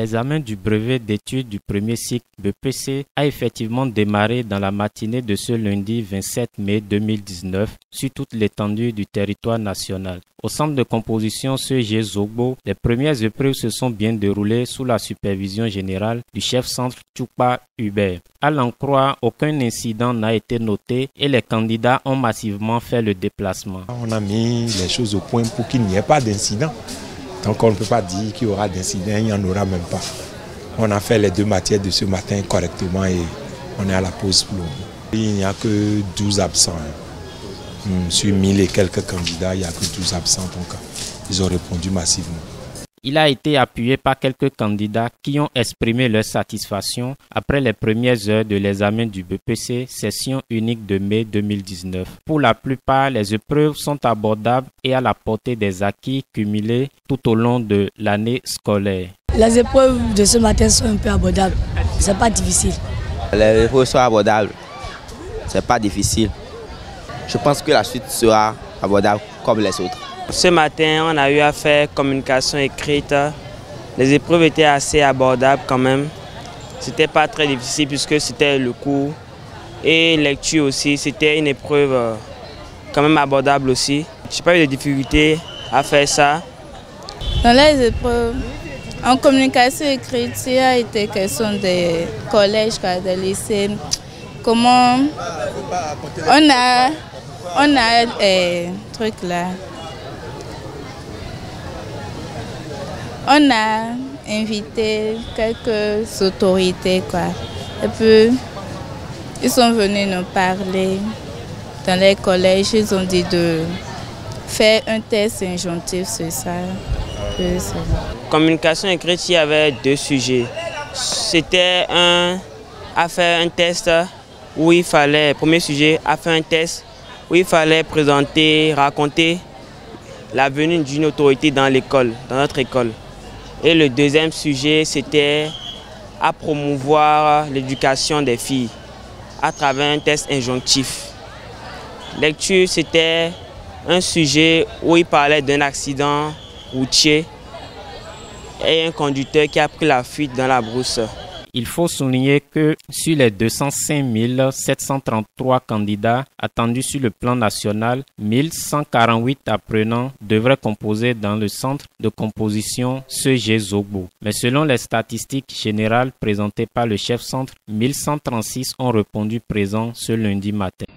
L'examen du brevet d'études du premier cycle BEPC a effectivement démarré dans la matinée de ce lundi 27 mai 2019 sur toute l'étendue du territoire national. Au centre de composition CG Zogbo, les premières épreuves se sont bien déroulées sous la supervision générale du chef centre Tchoupa Hubert. À l'en croire, aucun incident n'a été noté et les candidats ont massivement fait le déplacement. On a mis les choses au point pour qu'il n'y ait pas d'incident. Donc on ne peut pas dire qu'il y aura d'incident, il n'y en aura même pas. On a fait les 2 matières de ce matin correctement et on est à la pause pour le moment. Il n'y a que 12 absents. Sur 1000 et quelques candidats, il n'y a que 12 absents. Donc ils ont répondu massivement. Il a été appuyé par quelques candidats qui ont exprimé leur satisfaction après les premières heures de l'examen du BEPC, session unique de mai 2019. Pour la plupart, les épreuves sont abordables et à la portée des acquis cumulés tout au long de l'année scolaire. Les épreuves de ce matin sont un peu abordables, c'est pas difficile. Les épreuves sont abordables, c'est pas difficile. Je pense que la suite sera abordable comme les autres. Ce matin, on a eu à faire communication écrite. Les épreuves étaient assez abordables quand même. C'était pas très difficile puisque c'était le cours. Et lecture aussi, c'était une épreuve quand même abordable aussi. Je n'ai pas eu de difficulté à faire ça. Dans les épreuves, en communication écrite, il a été question des collèges, des lycées. Comment on a truc là. On a invité quelques autorités, Et puis, ils sont venus nous parler dans les collèges. Ils ont dit de faire un test injonctif sur ça. Communication écrite, il y avait 2 sujets. C'était à faire un test où il fallait, premier sujet, à faire un test où il fallait présenter, raconter la venue d'une autorité dans l'école, dans notre école. Et le deuxième sujet, c'était à promouvoir l'éducation des filles à travers un test injonctif. Lecture, c'était un sujet où il parlait d'un accident routier et un conducteur qui a pris la fuite dans la brousse. Il faut souligner que sur les 205 733 candidats attendus sur le plan national, 1148 apprenants devraient composer dans le centre de composition CG Zogbo. Mais selon les statistiques générales présentées par le chef centre, 1136 ont répondu présents ce lundi matin.